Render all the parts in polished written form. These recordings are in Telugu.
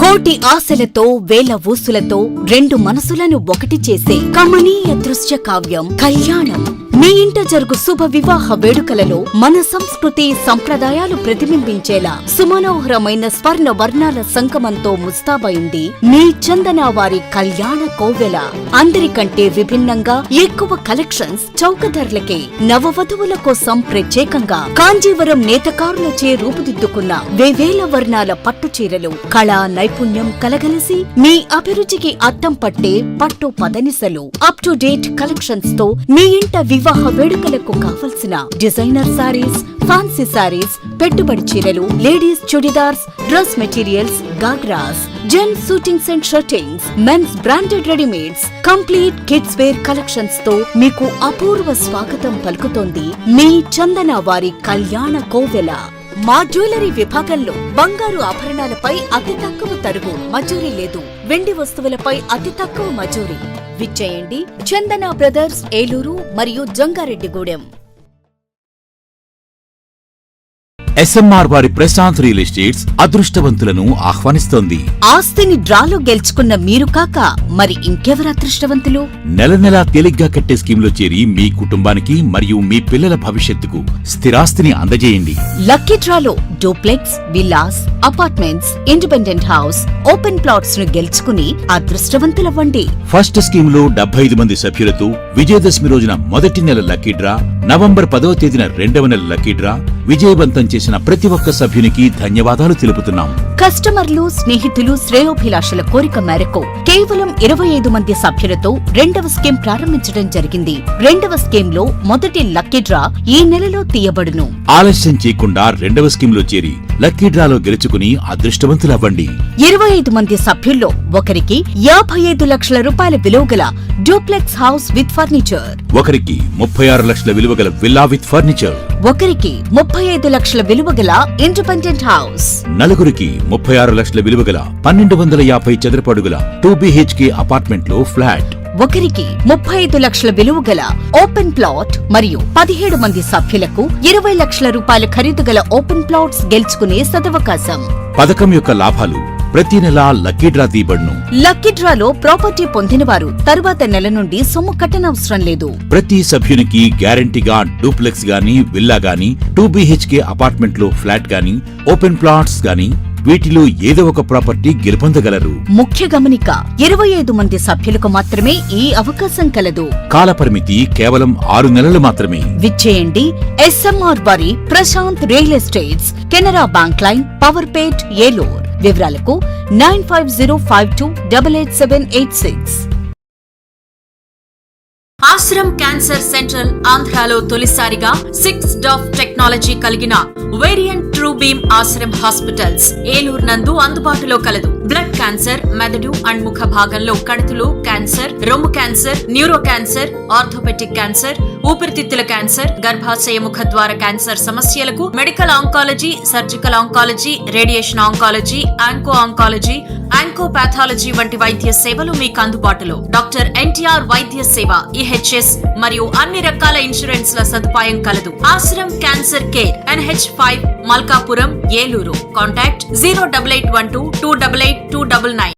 కోటి ఆశలతో వేల ఊసులతో రెండు మనసులను ఒకటి చేసే కమనీయ దృశ్య కావ్యం కళ్యాణం. మీ ఇంట జరుగు శుభ వివాహ వేడుకలలో మన సంస్కృతి సంప్రదాయాలు ప్రతిబింబించేలా సుమనోహరమైన స్వర్ణ వర్ణాల సంగమంతో ముస్తాబైంది మీ చందన వారి కళ్యాణ కోవెల. అందరికంటే విభిన్నంగా ఎక్కువ కలెక్షన్స్ చౌక ధరలకే నవవధువుల కోసం ప్రత్యేకంగా కాంజీవరం నేతకారులచే రూపుదిద్దుకున్న వేవేల వర్ణాల పట్టు చీరలు కళా నైపుణ్యం కలగలిసి మీ అభిరుచికి అద్దం పట్టే పట్టు పదనిసలు అప్ టు డేట్ కలెక్షన్స్ తో మీ ఇంట వివాహ వేడుకలకు కావలసిన డిజైనర్ సారీస్, ఫ్యాన్సీ సారీస్, పెట్టుబడి చీరలు, ladies churidars, dress materials, ghagras, gents suitings and shirtings, men's branded readymades, complete kids wear collections తో మీకు అపూర్వ స్వాగతం పలుకుతోంది మీ చందన వారి కళ్యాణ కోవెల. మా జ్యువెలరీ విభాగంలో బంగారు ఆభరణాలపై అతి తక్కువ తరుగు మజూరీ లేదు. వెండి వస్తువులపై అతి తక్కువ మజూరీ. విచ్చేయండి చందన బ్రదర్స్, ఏలూరు మరియు జంగారెడ్డిగూడెం. ఎస్ఎంఆర్ వారి ప్రశాంత్ రియల్ ఎస్టేట్స్ అదృష్టవంతులను ఆహ్వానిస్తోంది. ఆస్తిని డ్రాలో గెలుచుకున్న మీరు కాక మరి ఇంకెవరు అదృష్టవంతులు? నెల నెలా తేలిగ్గా కట్టే స్కీమ్లో చేరి మీ కుటుంబానికి మరియు మీ పిల్లల భవిష్యత్తుకు స్థిరాస్తిని అందజేయండి. లక్కీ డ్రాలో duplex, villas, apartments, independent house, open plots ను గెలుచుకుని అదృష్టవంతులవ్వండి. ఫస్ట్ స్కీమ్ లో 75 మంది సభ్యులతో విజయదశమి రోజున మొదటి నెల లక్కీ డ్రా, నవంబర్ 10వ తేదీన రెండవ నెల లక్కీ డ్రా విజయవంతం చేసిన ప్రతి ఒక్క సభ్యునికి ధన్యవాదాలు తెలుపుతున్నాం. కస్టమర్లు, స్నేహితులు, శ్రేయోభిలాషుల కోరిక మేరకు కేవలం 25 మంది సభ్యులతో రెండవ స్కీమ్ ప్రారంభించడం జరిగింది. రెండవ స్కీమ్ లో మొదటి లక్కీ డ్రా ఈ నెలలో తీయబడును. ఆలస్యం చేయకుండా రెండవ స్కీమ్ లో చేరి లక్కీ డ్రాలో గెలుచుకుని అదృష్టవంతులవ్వండి. 25 మంది సభ్యుల్లో ఒకరికి 55 లక్షల రూపాయల విలువగల డూప్లెక్స్ హౌస్ విత్ ఫర్నిచర్, ఒకరికి 36 లక్షల విలువగల విల్లా విత్ ఫర్నిచర్, ఒకరికి 35 లక్షల విలువగల ఇండిపెండెంట్ హౌస్, నలుగురికి 36 లక్షల విలువగల 1250 చదరపు అడుగుల 2BHK అపార్ట్మెంట్ లో ఫ్లాట్, ఒకరికి 35 లక్షల విలువగల ఓపెన్ ప్లాట్ మరియు 17 మంది సభ్యులకు 20 లక్షల రూపాయల ఖరీదుగల ఓపెన్ ప్లాట్స్ గెలుచుకునే సదవకాశం. పథకం యొక్క లాభాలు ప్రతి నెల లక్కీ డ్రా తీయబడును. లక్కీ డ్రాలో ప్రాపర్టీ పొందినవారు తరువాత నెల నుండి సొమ్ము కట్టనవసరం లేదు. ప్రతి సభ్యునికి గ్యారంటీగా డూప్లెక్స్ గానీ, విల్లా గానీ, 2BHK అపార్ట్మెంట్ లో ఫ్లాట్ గానీ, ఓపెన్ ప్లాట్స్ గానీ వీటిలో ఏదో ఒక ప్రాపర్టీ గెలుపొందగలరు. ముఖ్య గమనిక, 25 మంది సభ్యులకు మాత్రమే ఈ అవకాశం కలదు. కాలపరిమితి కేవలం 6 నెలలు మాత్రమే. విచ్చేయండి ఎస్ఎంఆర్ వారి Prashanth real estates, Canara bank line, Powerpet, Eluru. వివరాలకు 9505288786. ఆశ్రమ్ క్యాన్సర్ సెంట్రల్ ఆంధ్రాలో తొలిసారిగా 6 డాఫ్ టెక్నాలజీ కలిగిన variant true beam Ashram hospitals Eluru నందు అందుబాటులో కలదు. బ్లడ్ క్యాన్సర్, మెదడు అండ్ ముఖ భాగంలో కణుతులు క్యాన్సర్, రొమ్ము cancer, neuro cancer, orthopedic cancer, ఊపిరితిత్తుల క్యాన్సర్, గర్భాశయ ముఖ ద్వార క్యాన్సర్ సమస్యలకు medical oncology, surgical oncology, radiation oncology, onco oncology, oncopathology వంటి వైద్య సేవలు మీకు అందుబాటులో. డాక్టర్ ఎన్టీఆర్ వైద్య సేవ, EHS మరియు అన్ని రకాల ఇన్సూరెన్స్ ల సదుపాయం కలదు. Ashram cancer care, NH5, Malkapuram, Eluru. Contact 08812 288 299.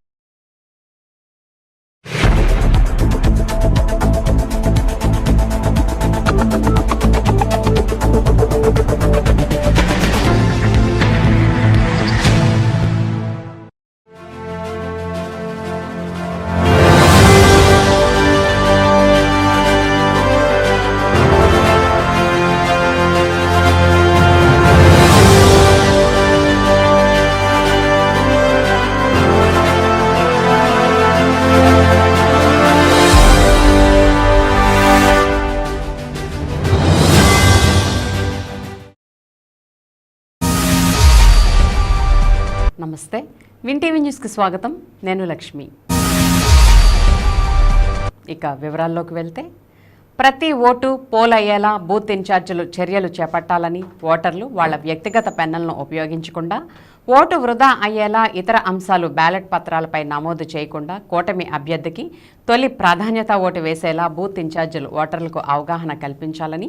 నమస్తే, విన్ టీవీ న్యూస్కి స్వాగతం. నేను లక్ష్మి. ఇక వివరాల్లోకి వెళ్తే, ప్రతి ఓటు పోలయ్యేలా బూత్ ఇన్ఛార్జీలు చర్యలు చేపట్టాలని, ఓటర్లు వాళ్ల వ్యక్తిగత పెన్నులను ఉపయోగించకుండా ఓటు వృధా అయ్యేలా ఇతర అంశాలు బ్యాలెట్ పత్రాలపై నమోదు చేయకుండా కూటమి అభ్యర్థికి తొలి ప్రాధాన్యత ఓటు వేసేలా బూత్ ఇన్ఛార్జీలు ఓటర్లకు అవగాహన కల్పించాలని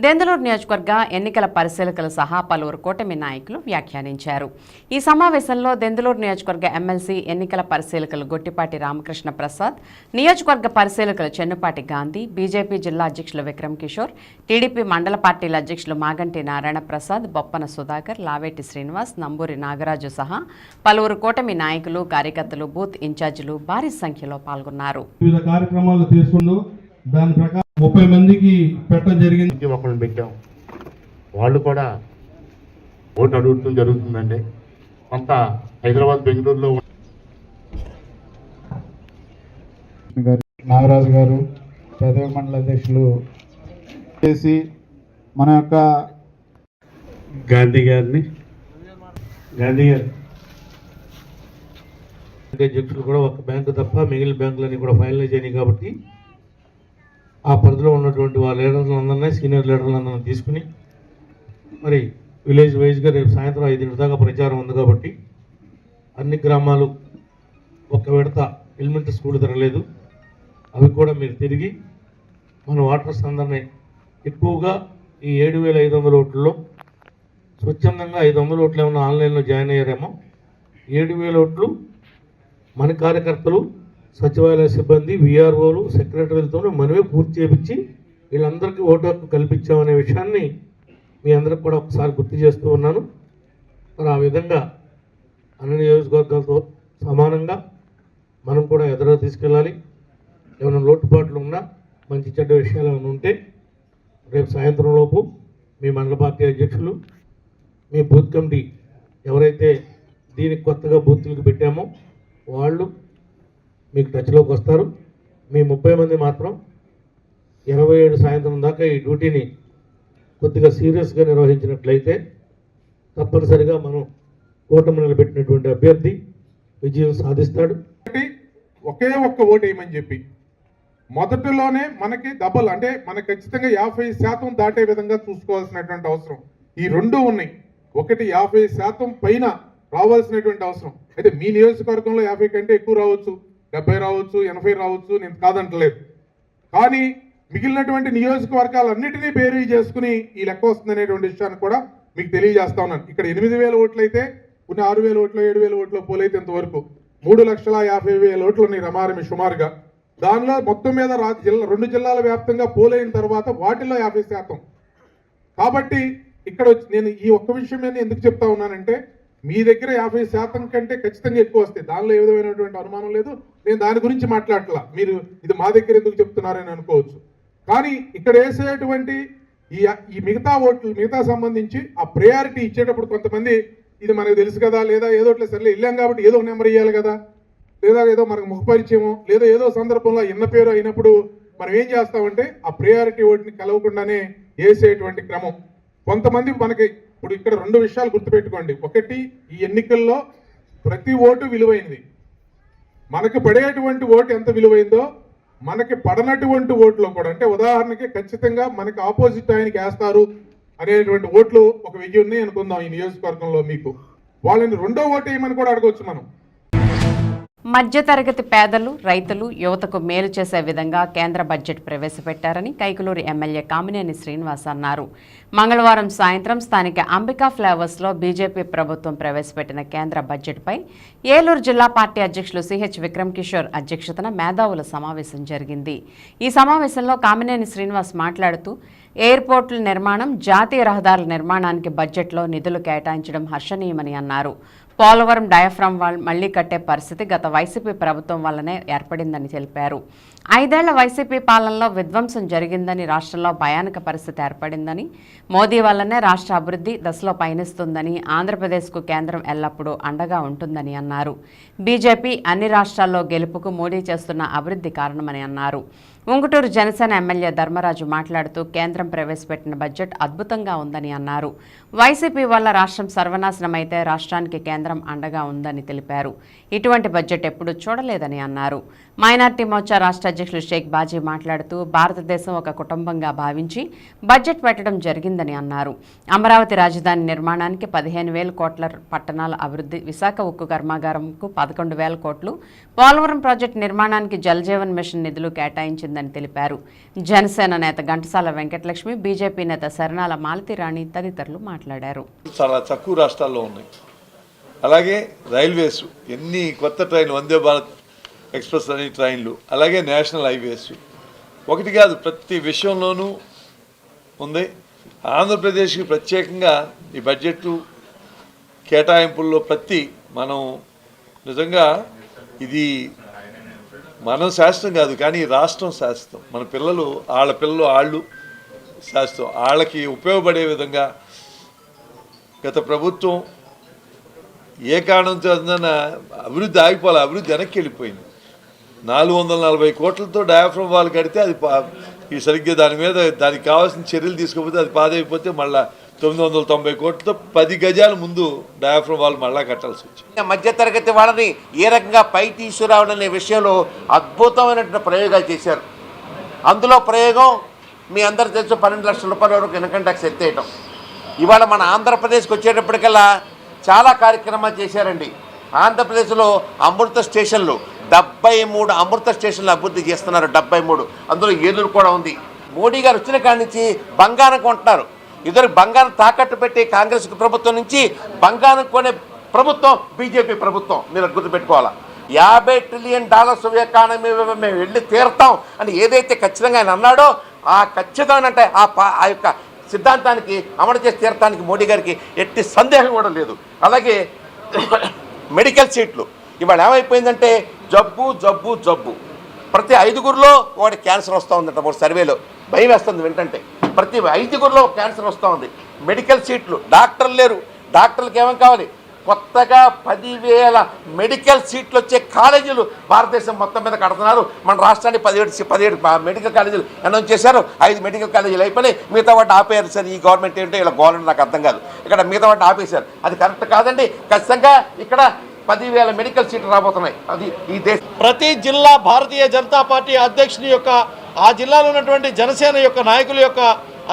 దెందులూరు నియోజకవర్గ ఎన్నికల పరిశీలకులు సహా పలువురు కూటమి నాయకులు వ్యాఖ్యానించారు. ఈ సమావేశంలో దెందులూరు నియోజకవర్గ ఎమ్మెల్సీ ఎన్నికల పరిశీలకులు గొట్టిపాటి రామకృష్ణ ప్రసాద్, నియోజకవర్గ పరిశీలకులు చెన్నుపాటి గాంధీ, బీజేపీ జిల్లా అధ్యక్షులు విక్రమ్ కిషోర్, టీడీపీ మండల పార్టీల అధ్యక్షులు మాగంటి నారాయణ ప్రసాద్, బొప్పన సుధాకర్, లావేటి శ్రీనివాస్, నంబూరి నాగరాజు సహా పలువురు కూటమి నాయకులు, కార్యకర్తలు, బూత్ ఇన్ఛార్జీలు భారీ సంఖ్యలో పాల్గొన్నారు. వివిధ కార్యక్రమాలు తీసుకుంటూ దాని ప్రకారం 30 మందికి పెట్టడం జరిగింది. ఒకళ్ళని పెట్టాం, వాళ్ళు కూడా ఓటు అడుగుతూ జరుగుతుందండి. కొంత హైదరాబాద్, బెంగళూరులో నాగరాజు గారు పెదవి మండల అధ్యక్షులు చేసి మన యొక్క గాంధీ గారు అధ్యక్షులు కూడా ఒక బ్యాంకు తప్ప మిగిలిన బ్యాంకులన్నీ కూడా ఫైనలైజ్ అయినాయి కాబట్టి ఆ పరిధిలో ఉన్నటువంటి వాళ్ళ లీడర్లందరినీ, సీనియర్ లీడర్లందరినీ తీసుకుని మరి విలేజ్ వైజ్గా రేపు సాయంత్రం 5 దాకా ప్రచారం ఉంది కాబట్టి అన్ని గ్రామాలు ఒక విడత ఎలిమెంటరీ స్కూల్ తిరగలేదు, అవి కూడా మీరు తిరిగి మన ఓటర్స్ అందరినీ ఎక్కువగా ఈ 7,500 ఓట్లలో స్వచ్ఛందంగా 500 ఓట్లు ఏమన్నా ఆన్లైన్లో జాయిన్ అయ్యారేమో, 7,000 ఓట్లు మన కార్యకర్తలు, సచివాలయ సిబ్బంది, విఆర్ఓలు, సెక్రటరీలతో మనమే పూర్తి చేయించి వీళ్ళందరికీ ఓటు హక్కు కల్పించామనే విషయాన్ని మీ అందరికి కూడా ఒకసారి గుర్తు చేస్తూ ఉన్నాను. మరి ఆ విధంగా అన్ని నియోజకవర్గాలతో సమానంగా మనం కూడా ఎదురుగా తీసుకెళ్ళాలి. ఏమైనా లోటుపాట్లు ఉన్నా, మంచి చెడ్డ విషయాలు ఏమైనా ఉంటే రేపు సాయంత్రం లోపు మీ మండల పార్టీ అధ్యక్షులు, మీ బూత్ కమిటీ ఎవరైతే దీనికి కొత్తగా బూత్లకు పెట్టామో వాళ్ళు మీకు టచ్లోకి వస్తారు. మీ 30 మంది మాత్రం 27 సాయంత్రం దాకా ఈ డ్యూటీని కొద్దిగా సీరియస్గా నిర్వహించినట్లయితే తప్పనిసరిగా మనం కూటమి నిలబెట్టినటువంటి అభ్యర్థి విజయం సాధిస్తాడు. ఒకే ఒక్క ఓటు వేయమని చెప్పి మొదటిలోనే మనకి డబల్, అంటే మనకి ఖచ్చితంగా 50% దాటే విధంగా చూసుకోవాల్సినటువంటి అవసరం ఈ రెండు ఉన్నాయి. ఒకటి 50% పైన రావాల్సినటువంటి అవసరం. అయితే మీ నియోజకవర్గంలో 50 కంటే ఎక్కువ రావచ్చు, 70 రావచ్చు, 80 రావచ్చు, నేను కాదంటలేదు. కానీ మిగిలినటువంటి నియోజకవర్గాలన్నిటినీ బేరీ చేసుకుని ఈ లెక్క వస్తుందనేటువంటి విషయాన్ని కూడా మీకు తెలియజేస్తా ఉన్నాను. ఇక్కడ 8,000 ఓట్లు అయితే కొన్ని 6,000 ఓట్లు, 7,000 ఓట్లు పోలైతే ఇంతవరకు 3,50,000 ఓట్లు ఉన్నాయి రమారమి సుమారుగా. దానిలో మొత్తం మీద 2 జిల్లాల వ్యాప్తంగా పోలైన తర్వాత వాటిల్లో 50%. కాబట్టి ఇక్కడ నేను ఈ ఒక్క విషయం మీద ఎందుకు చెప్తా ఉన్నానంటే, మీ దగ్గర 50% కంటే ఖచ్చితంగా ఎక్కువ వస్తాయి, దానిలో ఏ విధమైనటువంటి అనుమానం లేదు. నేను దాని గురించి మాట్లాడట్లా, మీరు ఇది మా దగ్గర ఎందుకు చెప్తున్నారని అనుకోవచ్చు. కానీ ఇక్కడ వేసేటువంటి ఈ మిగతా ఓట్లు, మిగతా సంబంధించి ఆ ప్రయారిటీ ఇచ్చేటప్పుడు కొంతమంది ఇది మనకు తెలుసు కదా, లేదా ఏదోట్లే సర్లే వెళ్ళాం కాబట్టి ఏదో నెంబర్ ఇవ్వాలి కదా, లేదా ఏదో మనకు ముఖపరిచయమో, లేదా ఏదో సందర్భంలో ఇన్న పేరు అయినప్పుడు మనం ఏం చేస్తామంటే ఆ ప్రయారిటీ ఓటుని కలవకుండానే వేసేటువంటి క్రమం. కొంతమంది మనకి ఇప్పుడు ఇక్కడ 2 విషయాలు గుర్తుపెట్టుకోండి. ఒకటి, ఈ ఎన్నికల్లో ప్రతి ఓటు విలువైనది. మనకు పడేటువంటి ఓటు ఎంత విలువైందో మనకి పడనటువంటి ఓట్లో కూడా, అంటే ఉదాహరణకి ఖచ్చితంగా మనకి ఆపోజిట్ ఆయనకి వేస్తారు అనేటువంటి ఓట్లు ఒక 1000 ఉన్నాయి అనుకుందాం ఈ నియోజకవర్గంలో. మీకు వాళ్ళని 2వ ఓటు వేయమని కూడా అడగవచ్చు మనం. మధ్యతరగతి పేదలు, రైతులు, యువతకు మేలు చేసే విధంగా కేంద్ర బడ్జెట్ ప్రవేశపెట్టారని కైకలూరు ఎమ్మెల్యే కామినేని శ్రీనివాస్ అన్నారు. మంగళవారం సాయంత్రం స్థానిక అంబికా ఫ్లైఓవర్స్లో బీజేపీ ప్రభుత్వం ప్రవేశపెట్టిన కేంద్ర బడ్జెట్పై ఏలూరు జిల్లా పార్టీ అధ్యక్షులు సిహెచ్ విక్రమ్ కిషోర్ అధ్యక్షతన మేధావుల సమావేశం జరిగింది. ఈ సమావేశంలో కామినేని శ్రీనివాస్ మాట్లాడుతూ ఎయిర్పోర్టుల నిర్మాణం, జాతీయ రహదారుల నిర్మాణానికి బడ్జెట్లో నిధులు కేటాయించడం హర్షణీయమని అన్నారు. పోలవరం డయాఫ్రామ్ వాల్ మళ్లీ కట్టే పరిస్థితి గత వైసీపీ ప్రభుత్వం వల్లనే ఏర్పడిందని తెలిపారు. 5 ఏళ్ల వైసీపీ పాలనలో విధ్వంసం జరిగిందని, రాష్ట్రంలో భయానక పరిస్థితి ఏర్పడిందని, మోదీ వల్లనే రాష్ట్ర అభివృద్ధి దశలో పయనిస్తుందని, ఆంధ్రప్రదేశ్కు కేంద్రం ఎల్లప్పుడూ అండగా ఉంటుందని అన్నారు. బీజేపీ అన్ని రాష్ట్రాల్లో గెలుపుకు మోడీ చేస్తున్న అభివృద్ధి కారణమని అన్నారు. ఉంగుటూరు జనసేన ఎమ్మెల్యే ధర్మరాజు మాట్లాడుతూ కేంద్రం ప్రవేశపెట్టిన బడ్జెట్ అద్భుతంగా ఉందని అన్నారు. వైసీపీ వల్ల రాష్ట్రం సర్వనాశనమైతే రాష్ట్రానికి కేంద్రం అండగా ఉందని తెలిపారు. ఇటువంటి బడ్జెట్ ఎప్పుడూ చూడలేదని అన్నారు. మైనార్టీ మోర్చా రాష్ట్ర అధ్యక్షులు షేక్ బాజీ మాట్లాడుతూ భారతదేశం ఒక కుటుంబంగా భావించి బడ్జెట్ పెట్టడం జరిగిందని అన్నారు. అమరావతి రాజధాని నిర్మాణానికి 15,000 కోట్ల, పట్టణాల అభివృద్ధి, విశాఖ ఉక్కు కర్మాగారంకు 11,000 కోట్లు, పోలవరం ప్రాజెక్టు నిర్మాణానికి జల్ జీవన్ మిషన్ నిధులు కేటాయించిందని తెలిపారు. జనసేన నేత ఘంటసాల వెంకటలక్ష్మి, బీజేపీ నేత శరణాల మాలతీరాణి తదితరులు మాట్లాడారు. చాలా తక్కువ రాష్ట్రాల్లో ఉన్నాయి. అలాగే రైల్వేస్, ఎన్ని కొత్త ట్రైన్లు, వందే భారత్ ఎక్స్ప్రెస్ అనే ట్రైన్లు, అలాగే నేషనల్ హైవేస్, ఒకటి కాదు ప్రతి విషయంలోనూ ఉంది. ఆంధ్రప్రదేశ్కి ప్రత్యేకంగా ఈ బడ్జెట్ కేటాయింపుల్లో మనం నిజంగా ఇది మనం శాస్త్రం కాదు, కానీ రాష్ట్రం శాస్త్రం. మన పిల్లలు, వాళ్ళ పిల్లలు వాళ్ళు శాస్త్రం, వాళ్ళకి ఉపయోగపడే విధంగా గత ప్రభుత్వం ఏ కారణంతో అభివృద్ధి ఆగిపోవాలి, అభివృద్ధి వెనక్కి వెళ్ళిపోయింది. 440 కోట్లతో డయాఫ్రమ్ వాల్ కడితే అది ఈ సరిగ్గా దానికి కావాల్సిన చర్యలు తీసుకోకపోతే అది పాదైపోతే మళ్ళీ 990 కోట్లతో 10 గజాల ముందు డయాఫ్రమ్ వాల్ మళ్ళా కట్టాల్సి వచ్చింది. మధ్యతరగతి వాళ్ళని ఏ రకంగా పై తీసుకురావడం అనే విషయంలో అద్భుతమైనటువంటి ప్రయోగాలు చేశారు. అందులో ప్రయోగం మీ అందరూ తెలుసు, 12 లక్షల రూపాయల వరకు ఇన్కమ్ ట్యాక్స్ ఎత్తేయటం. ఇవాళ మన ఆంధ్రప్రదేశ్కి వచ్చేటప్పటికల్లా చాలా కార్యక్రమాలు చేశారండి. ఆంధ్రప్రదేశ్లో అమృత స్టేషన్లు 73 అమృత స్టేషన్లు అభివృద్ధి చేస్తున్నారు. 73, అందులో ఏలూరు కూడా ఉంది. మోడీ గారు వచ్చిన కాడి నుంచి బంగారం కొంటున్నారు. ఇద్దరు బంగారం తాకట్టు పెట్టి కాంగ్రెస్ ప్రభుత్వం నుంచి బంగారం కొనే ప్రభుత్వం బీజేపీ ప్రభుత్వం. మీరు గుర్తుపెట్టుకోవాలా. $50 ట్రిలియన్ ఎకానమీ మేము వెళ్ళి తీరుతాం అని ఏదైతే ఖచ్చితంగా ఆయన అన్నాడో ఆ ఖచ్చితమైన ఆ యొక్క సిద్ధాంతానికి అమలు చేసి తీరటానికి మోడీ గారికి ఎట్టి సందేహం కూడా లేదు. అలాగే మెడికల్ సీట్లు ఇవాళ ఏమైపోయిందంటే జబ్బు జబ్బు జబ్బు ప్రతి 5గురిలో ఒకటి క్యాన్సర్ వస్తూ ఉందంట. ఒక సర్వేలో భయం వేస్తుంది వింటంటే. ప్రతి 5గురిలో క్యాన్సర్ వస్తూ ఉంది. మెడికల్ సీట్లు, డాక్టర్లు లేరు. డాక్టర్లకు ఏమేం కావాలి? కొత్తగా 10,000 మెడికల్ సీట్లు వచ్చే కాలేజీలు భారతదేశం మొత్తం మీద కడుతున్నారు. మన రాష్ట్రానికి 17 మెడికల్ కాలేజీలు అనౌన్స్ చేశారు. 5 మెడికల్ కాలేజీలు అయిపోయినాయి. మిగతా వాటిని ఆపేయారు. సార్ ఈ గవర్నమెంట్ ఏంటో ఇలా గవర్నమెంట్ నాకు అర్థం కాదు. ఇక్కడ మిగతా వాటిని ఆపేశారు. అది కరెక్ట్ కాదండి. ఖచ్చితంగా ఇక్కడ 10,000 మెడికల్ సీట్లు రాబోతున్నాయి. అది ఈ దేశం ప్రతి జిల్లా భారతీయ జనతా పార్టీ అధ్యక్షుని యొక్క, ఆ జిల్లాలో ఉన్నటువంటి జనసేన యొక్క నాయకుల యొక్క,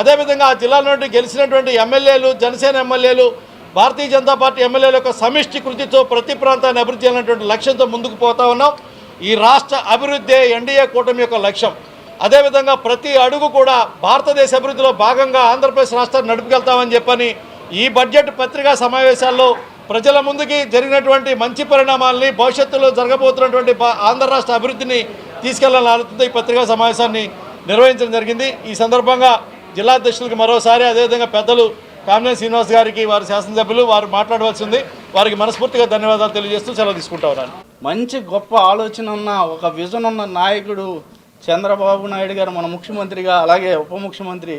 అదేవిధంగా ఆ జిల్లాలో గెలిచినటువంటి ఎమ్మెల్యేలు, జనసేన ఎమ్మెల్యేలు, భారతీయ జనతా పార్టీ ఎమ్మెల్యేల యొక్క సమిష్టి కృషితో ప్రతి ప్రాంతాన్ని అభివృద్ధి చేయాలనేటువంటి లక్ష్యంతో ముందుకు పోతా ఉన్నాం. ఈ రాష్ట్ర అభివృద్ధి ఎన్డీఏ కూటమి యొక్క లక్ష్యం. అదేవిధంగా ప్రతి అడుగు కూడా భారతదేశ అభివృద్ధిలో భాగంగా ఆంధ్రప్రదేశ్ రాష్ట్రాన్ని నడుపుకెళ్తామని చెప్పని ఈ బడ్జెట్ పత్రికా సమావేశాల్లో ప్రజల ముందుకి జరిగినటువంటి మంచి పరిణామాలని, భవిష్యత్తులో జరగబోతున్నటువంటి ఆంధ్ర రాష్ట్ర అభివృద్ధిని తీసుకెళ్లాలని ఆలోచనతో ఈ పత్రికా సమావేశాన్ని నిర్వహించడం జరిగింది. ఈ సందర్భంగా జిల్లా అధ్యక్షులకు మరోసారి, అదేవిధంగా పెద్దలు కామినేని శ్రీనివాస్ గారికి, వారి శాసనసభ్యులు వారు మాట్లాడవలసింది, వారికి మనస్ఫూర్తిగా ధన్యవాదాలు తెలియజేస్తూ సెలవు తీసుకుంటా ఉన్నాను. మంచి గొప్ప ఆలోచన ఉన్న, ఒక విజన్ ఉన్న నాయకుడు చంద్రబాబు నాయుడు గారు మన ముఖ్యమంత్రిగా, అలాగే ఉప ముఖ్యమంత్రి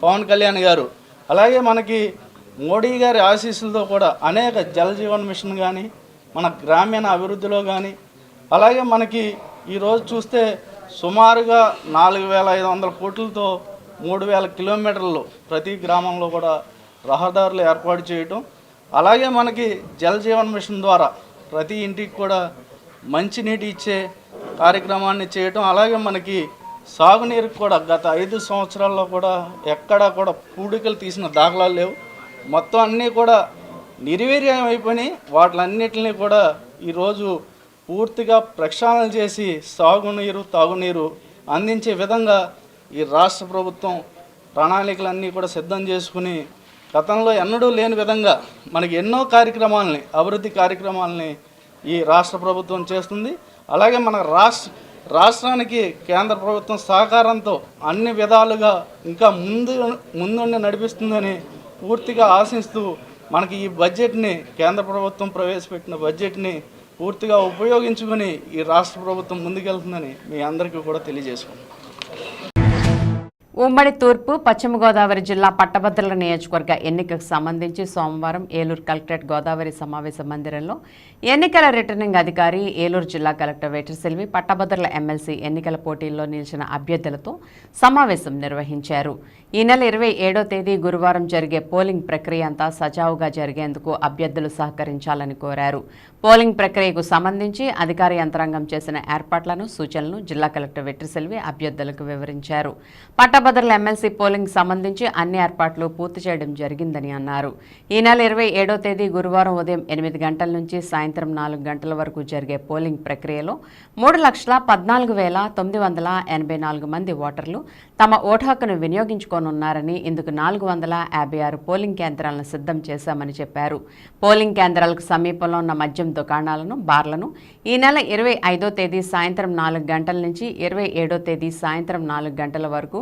పవన్ కళ్యాణ్ గారు, అలాగే మనకి మోడీ గారి ఆశీస్సులతో కూడా అనేక జల్ జీవన్ మిషన్ కానీ, మన గ్రామీణ అభివృద్ధిలో కానీ, అలాగే మనకి ఈరోజు చూస్తే సుమారుగా 4,500 కోట్లతో 3,000 కిలోమీటర్లు ప్రతి గ్రామంలో కూడా రహదారులు ఏర్పాటు చేయటం, అలాగే మనకి జల్ జీవన్ మిషన్ ద్వారా ప్రతి ఇంటికి కూడా మంచినీటి ఇచ్చే కార్యక్రమాన్ని చేయటం, అలాగే మనకి సాగునీరుకి కూడా గత 5 సంవత్సరాల్లో కూడా ఎక్కడా కూడా పూడికలు తీసిన దాఖలాలు లేవు. మొత్తం అన్నీ కూడా నిర్వీర్యం అయిపోయినాయి. వాటిలన్నిటిని కూడా ఈరోజు పూర్తిగా ప్రక్షాళన చేసి సాగునీరు, తాగునీరు అందించే విధంగా ఈ రాష్ట్ర ప్రభుత్వం ప్రణాళికలన్నీ కూడా సిద్ధం చేసుకుని గతంలో ఎన్నడూ లేని విధంగా మనకి ఎన్నో కార్యక్రమాలని, అభివృద్ధి కార్యక్రమాలని ఈ రాష్ట్ర ప్రభుత్వం చేస్తుంది. అలాగే మన రాష్ట్రానికి కేంద్ర ప్రభుత్వం సహకారంతో అన్ని విధాలుగా ఇంకా ముందుండి నడిపిస్తుందని పూర్తిగా ఆశిస్తూ మనకి ఈ బడ్జెట్ని, కేంద్ర ప్రభుత్వం ప్రవేశపెట్టిన బడ్జెట్ని పూర్తిగా ఉపయోగించుకొని ఈ రాష్ట్ర ప్రభుత్వం ముందుకెళ్తుందని మీ అందరికీ కూడా తెలియజేసుకుంటాం. ఉమ్మడి తూర్పు పశ్చిమ గోదావరి జిల్లా పట్టభద్రుల నియోజకవర్గ ఎన్నికకు సంబంధించి సోమవారం ఏలూరు కలెక్టరేట్ గోదావరి సమావేశ మందిరంలో ఎన్నికల రిటర్నింగ్ అధికారి ఏలూరు జిల్లా కలెక్టర్ వెట్రిసెల్వి పట్టభద్రుల ఎమ్మెల్సీ ఎన్నికల పోటీల్లో నిలిచిన అభ్యర్థులతో సమావేశం నిర్వహించారు. ఈ నెల 27వ తేదీ గురువారం జరిగే పోలింగ్ ప్రక్రియ అంతా సజావుగా జరిగేందుకు అభ్యర్థులు సహకరించాలని కోరారు. పోలింగ్ ప్రక్రియకు సంబంధించి అధికార యంత్రాంగం చేసిన ఏర్పాట్లను, సూచనలను జిల్లా కలెక్టర్ వెట్రిసెల్వి అభ్యర్థులకు వివరించారు. పట్టభద్రుల ఎమ్మెల్సీ పోలింగ్ సంబంధించి అన్ని ఏర్పాట్లు పూర్తి చేయడం జరిగిందని అన్నారు. ఈ నెల 27వ తేదీ గురువారం ఉదయం 8 గంటల నుంచి సాయంత్రం 4 గంటల వరకు జరిగే పోలింగ్ ప్రక్రియలో 3,14,984 మంది ఓటర్లు తమ ఓటు హక్కును వినియోగించుకోనున్నారని, ఇందుకు 456 పోలింగ్ కేంద్రాలను సిద్ధం చేశామని చెప్పారు. పోలింగ్ కేంద్రాలకు సమీపంలో ఉన్న మద్యం దుకాణాలను, బార్లను ఈ నెల 25వ తేదీ సాయంత్రం 4 గంటల నుంచి 27వ తేదీ సాయంత్రం 4 గంటల వరకు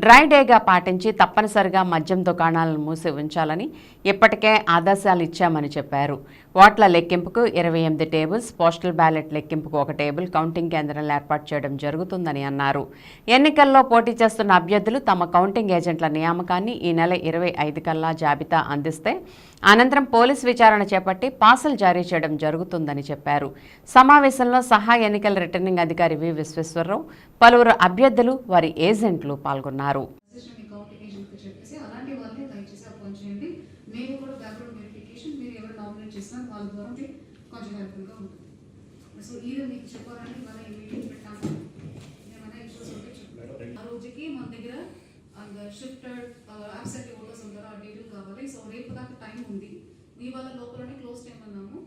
డ్రై డేగా పాటించి తప్పనిసరిగా మద్యం దుకాణాలను మూసి ఉంచాలని ఇప్పటికే ఆదేశాలు ఇచ్చామని చెప్పారు. ఓట్ల లెక్కింపుకు 28 టేబుల్స్, పోస్టల్ బ్యాలెట్ లెక్కింపుకు 1 టేబుల్, కౌంటింగ్ కేంద్రాలను ఏర్పాటు చేయడం జరుగుతుందని అన్నారు. ఎన్నికల్లో పోటీ చేస్తున్న అభ్యర్థులు తమ కౌంటింగ్ ఏజెంట్ల నియామకాన్ని ఈ నెల 25 కల్లా జాబితా అందిస్తే అనంతరం పోలీసు విచారణ చేపట్టి పాసులు జారీ చేయడం జరుగుతుందని చెప్పారు. సమావేశంలో సహాయ ఎన్నికల రిటర్నింగ్ అధికారి వి. విశ్వేశ్వరరావు, పలువురు అభ్యర్థులు, వారి ఏజెంట్లు పాల్గొన్నారు. షిఫ్టెడ్ అబ్సెంట్ ఓటర్స్ ఉంటారు, ఆ డేట్లు కావాలి. సో రేపు దాకా టైం ఉంది. ఇవాళ లోపలనే క్లోజ్ టైం అన్నాము.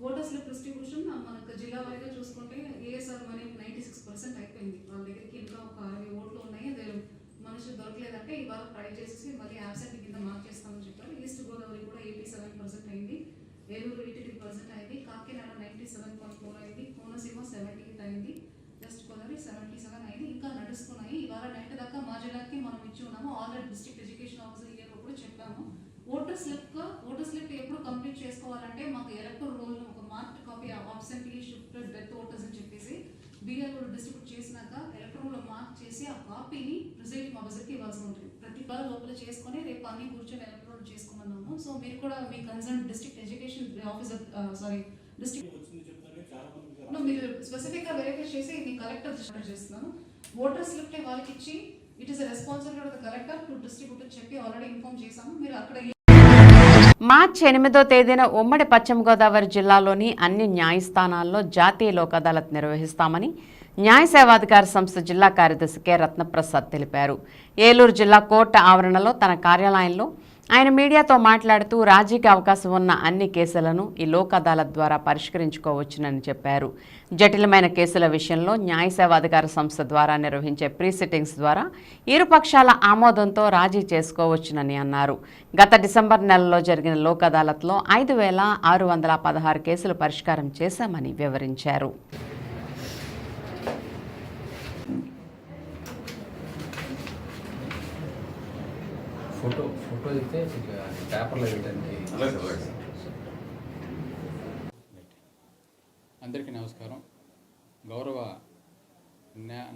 ఓటర్ స్లిప్ డిస్ట్రిబ్యూషన్ మనకు జిల్లా వారీగా చూసుకుంటే ఏఎస్ఆర్ మనీ 96% అయిపోయింది. వాళ్ళ దగ్గరికి ఇంకా ఒక 60 ఓట్లు ఉన్నాయి. అదే మనుషులు దొరకలేదంటే ఇవాళ ట్రై చేసి మళ్ళీ అబ్సెంట్ కింద మార్క్ చేస్తామని చెప్పారు. ఈస్ట్ గోదావరి కూడా 87% అయింది, ఏలూరు 83% అయింది, కాకినాడ 97.4 అయింది, కోనసీమ 78 అయింది, వెస్ట్ గోదావరి 77 అయింది. ఇంకా నడుస్తున్నాయి. ఇవాళ నైట్ దాకా మా జిల్లాకి మనం ఇచ్చి ఉన్నాము. Already district education officer year కూడా చెప్పాము. ఓటర్ స్లిప్ ఎప్పుడు కంప్లీట్ చేసుకోవాలంటే మాకు ఎలక్టోరల్ రోల్ ఒక marked copy absently, shifted, death voters అని చెప్పేసి బీఆర్ డిస్ట్రిబ్యూట్ చేసినాక ఎలక్టోరల్ మార్క్ చేసి ఆ కాపీని ప్రిసైడింగ్ ఆఫీసర్కి ఇవ్వాల్సి ఉంటుంది. ప్రతి వాళ్ళ లోపల చేసుకొని రేపు అన్ని కూర్చొని ఎలక్టోరల్ చేసుకున్నాము. సో మీరు కూడా మీ కన్సర్న్ డిస్ట్రిక్ట్ ఎడ్యుకేషన్ ఆఫీసర్ మీరు స్పెసిఫిక్ గా వెరిఫై చేసి మీ కలెక్టర్ చేస్తున్నాను. ఓటర్ స్లిప్ వాళ్ళకి ఇచ్చి it is responsibility of the collector to distribute చెప్పి ఆల్రెడీ ఇన్ఫార్మ్ చేశాము. మీరు అక్కడ మార్చి 8వ తేదీన ఉమ్మడి పశ్చిమ గోదావరి జిల్లాలోని అన్ని న్యాయస్థానాల్లో జాతీయ లోక్ అదాలత్ నిర్వహిస్తామని న్యాయ సేవాధికార సంస్థ జిల్లా కార్యదర్శి కె. రత్నప్రసాద్ తెలిపారు. ఏలూరు జిల్లా కోర్టు ఆవరణలో తన కార్యాలయంలో ఆయన మీడియాతో మాట్లాడుతూ రాజీకి అవకాశం ఉన్న అన్ని కేసులను ఈ లోక్ అదాలత్ ద్వారా పరిష్కరించుకోవచ్చునని చెప్పారు. జటిలమైన కేసుల విషయంలో న్యాయ సేవాధికార సంస్థ ద్వారా నిర్వహించే ప్రీ సిట్టింగ్స్ ద్వారా ఇరు పక్షాల ఆమోదంతో రాజీ చేసుకోవచ్చునని అన్నారు. గత డిసెంబర్ నెలలో జరిగిన లోక్ అదాలత్లో 5,616 కేసులు పరిష్కారం చేశామని వివరించారు. ఫోటో అయితే పేపర్లో వేయడానికి. అందరికీ నమస్కారం. గౌరవ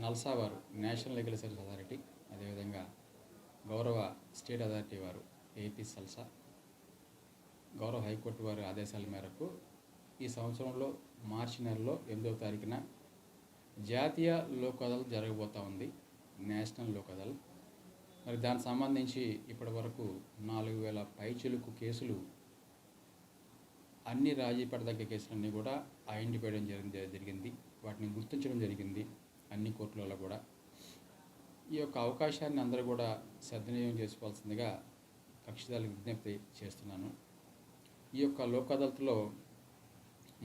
నల్సా వారు నేషనల్ లీగల్ సర్వీస్ అథారిటీ, అదేవిధంగా గౌరవ స్టేట్ అథారిటీ వారు ఏపీ సల్సా, గౌరవ హైకోర్టు వారి ఆదేశాల మేరకు ఈ సంవత్సరంలో మార్చి నెలలో 8వ తారీఖున జాతీయ లోక్ అదాలత్ జరగబోతూ ఉంది, నేషనల్ లోక్ అదాలత్. మరి దానికి సంబంధించి ఇప్పటి వరకు 4,000 పైచిలుకు కేసులు, అన్ని రాజీ పడదగ్గ కేసులన్నీ కూడా ఐడెంటిఫై చేయడం జరిగింది, వాటిని గుర్తించడం జరిగింది అన్ని కోర్టులలో కూడా. ఈ యొక్క అవకాశాన్ని అందరూ కూడా సద్వినియోగం చేసుకోవాల్సిందిగా కక్షిదారులకు విజ్ఞప్తి చేస్తున్నాను. ఈ యొక్క లోక్ అదాలత్లో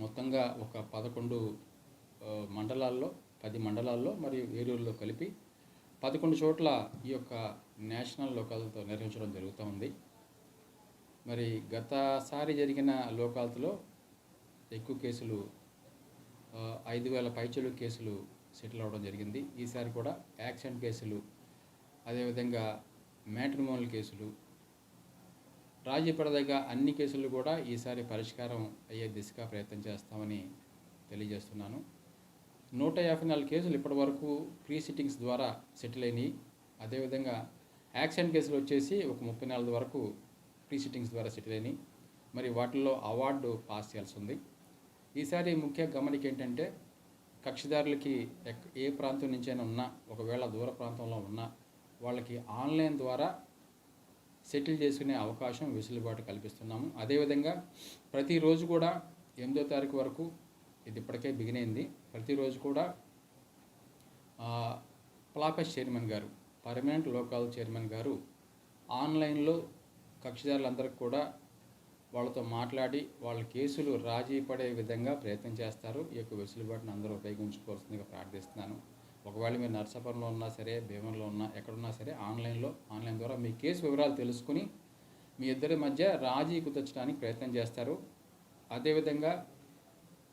మొత్తంగా ఒక 11 మండలాల్లో, 10 మండలాల్లో మరియు ఏలూరులో కలిపి 11 చోట్ల ఈ యొక్క నేషనల్ లోక్ అదాలత్ నిర్వహించడం జరుగుతూ ఉంది. మరి గతసారి జరిగిన లోక్ అదాలత్లో ఎక్కువ కేసులు 5,000 పైచలు కేసులు సెటిల్ అవ్వడం జరిగింది. ఈసారి కూడా యాక్సిడెంట్ కేసులు, అదేవిధంగా మ్యాట్రిమోనల్ కేసులు, రాజీ పడదగ్గ అన్ని కేసులు కూడా ఈసారి పరిష్కారం అయ్యే దిశగా ప్రయత్నం చేస్తామని తెలియజేస్తున్నాను. 154 కేసులు ఇప్పటి వరకు ప్రీ సిట్టింగ్స్ ద్వారా సెటిల్ అయినాయి. అదేవిధంగా యాక్సిడెంట్ కేసులు వచ్చేసి ఒక 30 నెలల వరకు ప్రీ సిట్టింగ్స్ ద్వారా సెటిల్ అయినాయి. మరి వాటిల్లో అవార్డు పాస్ చేయాల్సి ఉంది. ఈసారి ముఖ్య గమనిక ఏంటంటే కక్షిదారులకి ఏ ప్రాంతం నుంచైనా ఉన్నా, ఒకవేళ దూర ప్రాంతంలో ఉన్నా వాళ్ళకి ఆన్లైన్ ద్వారా సెటిల్ చేసుకునే అవకాశం వెసులుబాటు కల్పిస్తున్నాము. అదేవిధంగా ప్రతిరోజు కూడా 8వ తారీఖు వరకు, ఇది ఇప్పటికే బిగిన్ అయింది, ప్రతిరోజు కూడా ప్లాపెస్ చైర్మన్ గారు, పర్మనెంట్ లోకల్ చైర్మన్ గారు ఆన్లైన్లో కక్షిదారులందరికీ కూడా వాళ్ళతో మాట్లాడి వాళ్ళ కేసులు రాజీ పడే విధంగా ప్రయత్నం చేస్తారు. ఈ యొక్క వెసులుబాటును అందరూ ఉపయోగించుకోవాల్సిందిగా ప్రార్థిస్తున్నాను. ఒకవేళ మీరు నర్సాపురంలో ఉన్నా సరే, భీమవరంలో ఉన్నా, ఎక్కడున్నా సరే ఆన్లైన్ ద్వారా మీ కేసు వివరాలు తెలుసుకుని మీ ఇద్దరి మధ్య రాజీ కుదర్చడానికి ప్రయత్నం చేస్తారు. అదేవిధంగా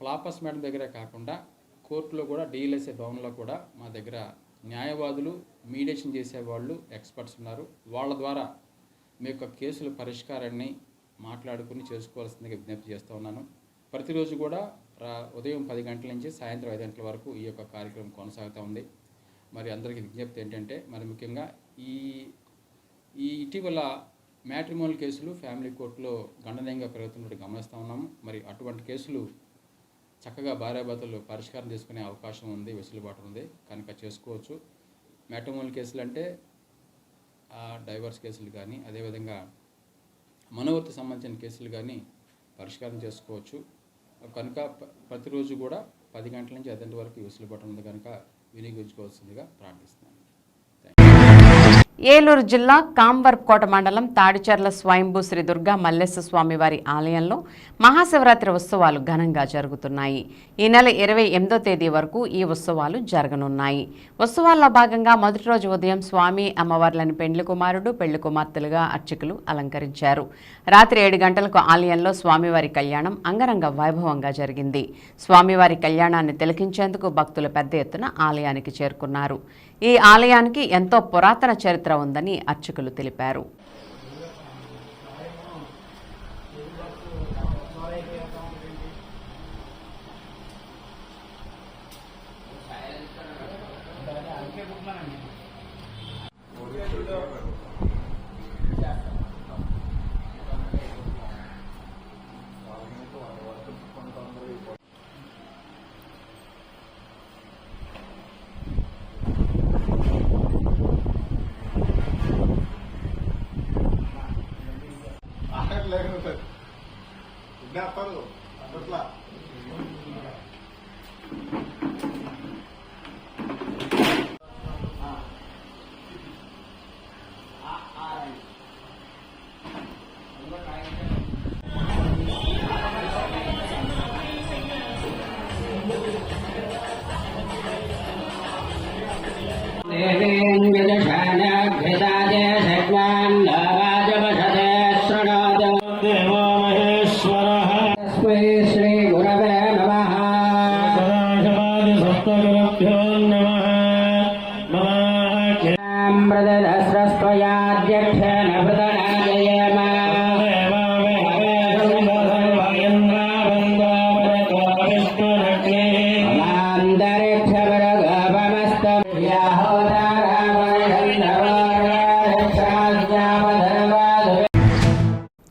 ప్లాపస్ మేడం దగ్గరే కాకుండా కోర్టులో కూడా, డిఎల్ఎస్ఏ భవన్లో కూడా మా దగ్గర న్యాయవాదులు, మీడియేషన్ చేసేవాళ్ళు, ఎక్స్పర్ట్స్ ఉన్నారు. వాళ్ళ ద్వారా మీ యొక్క కేసుల పరిష్కారాన్ని మాట్లాడుకుని చేసుకోవాల్సిందిగా విజ్ఞప్తి చేస్తూ ఉన్నాను. ప్రతిరోజు కూడా ఉదయం 10 గంటల నుంచి సాయంత్రం 5 గంటల వరకు ఈ యొక్క కార్యక్రమం కొనసాగుతూ ఉంది. మరి అందరికీ విజ్ఞప్తి ఏంటంటే, మరి ముఖ్యంగా ఈ ఇటీవల మ్యాట్రిమోనల్ కేసులు ఫ్యామిలీ కోర్టులో గణనీయంగా పెరుగుతున్నట్టు గమనిస్తూ ఉన్నాము. మరి అటువంటి కేసులు చక్కగా భార్యాభర్తలు పరిష్కారం చేసుకునే అవకాశం ఉంది, వెసులుబాటు ఉంది, కనుక చేసుకోవచ్చు. మ్యాట్రిమోనల్ కేసులు అంటే డైవర్స్ కేసులు కానీ, అదేవిధంగా మనోవర్తి సంబంధించిన కేసులు కానీ పరిష్కారం చేసుకోవచ్చు. కనుక ప్రతిరోజు కూడా 10 గంటల నుంచి 5 గంటల వరకు వెసులుబాటు ఉంది, కనుక వినియోగించుకోవాల్సిందిగా ప్రార్థిస్తున్నాను. ఏలూరు జిల్లా కాంవర్కోట మండలం తాడిచెర్ల స్వయంభూ శ్రీ దుర్గా మల్లేశ్వర స్వామివారి ఆలయంలో మహాశివరాత్రి ఉత్సవాలు ఘనంగా జరుగుతున్నాయి. ఈ నెల 28వ తేదీ వరకు ఈ ఉత్సవాలు జరగనున్నాయి. ఉత్సవాల్లో భాగంగా మొదటి రోజు ఉదయం స్వామి అమ్మవార్లను పెండ్లి కుమారుడు, పెళ్లి కుమార్తెలుగా అర్చకులు అలంకరించారు. రాత్రి 7 గంటలకు ఆలయంలో స్వామివారి కళ్యాణం అంగరంగ వైభవంగా జరిగింది. స్వామివారి కళ్యాణాన్ని తిలకించేందుకు భక్తులు పెద్ద ఎత్తున ఆలయానికి చేరుకున్నారు. ఈ ఆలయానికి ఎంతో పురాతన చరిత్ర ఉందని అర్చకులు తెలిపారు.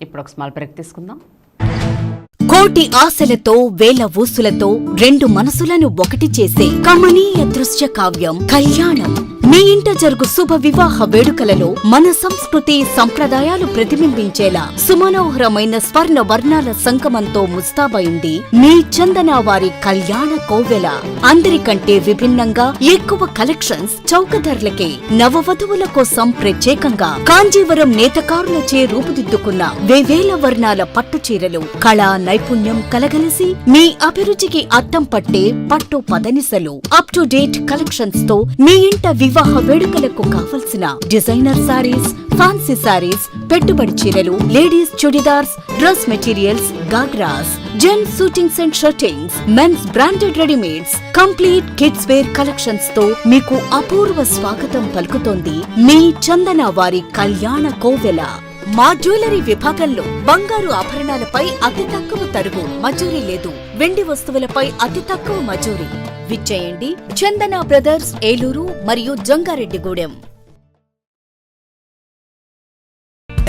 ఇప్పుడు ఒక స్మాల్ బ్రేక్ తీసుకుందాం. కోటి ఆశలతో వేల ఊసులతో రెండు మనసులను ఒకటి చేసే కమనీయ దృశ్య కావ్యం కళ్యాణం. మీ ఇంట జరుగు శుభ వివాహ వేడుకలలో మన సంస్కృతి సంప్రదాయాలు ప్రతిబింబించేలా సుమనోహరమైన స్వర్ణ వర్ణాల సంగమంతో ముస్తాబైంది మీ చందన వారి కళ్యాణ కోవెల. అందరికంటే విభిన్నంగా ఎక్కువ కలెక్షన్స్ చౌక ధరలకే నవవధువుల కోసం ప్రత్యేకంగా కాంజీవరం నేతకారులచే రూపుదిద్దుకున్న వేవేల వర్ణాల పట్టు చీరలు, కళా నైపుణ్యం కలగలిసి మీ అభిరుచికి అద్దం పట్టే పట్టు పదనిసలు, అప్ టు డేట్ కలెక్షన్స్ తో మీ ఇంట వివాహ వేడుకలకు కావలసిన డిజైనర్ సారీస్, ఫ్యాన్సీ సారీస్, పెట్టుబడి చీరలు, ladies churidars, dress materials, ghagras, gents suitings and shirtings, men's branded readymades, complete kids wear collections తో మీకు అపూర్వ స్వాగతం పలుకుతోంది మీ చందన వారి కళ్యాణ కోవెల. మా జ్యువెలరీ విభాగంలో బంగారు ఆభరణాలపై అతి తక్కువ తరుగు, మజూరీ లేదు. వెండి వస్తువులపై అతి తక్కువ మజూరీ. విచ్చేయండి చందన బ్రదర్స్, ఏలూరు మరియు జంగారెడ్డిగూడెం.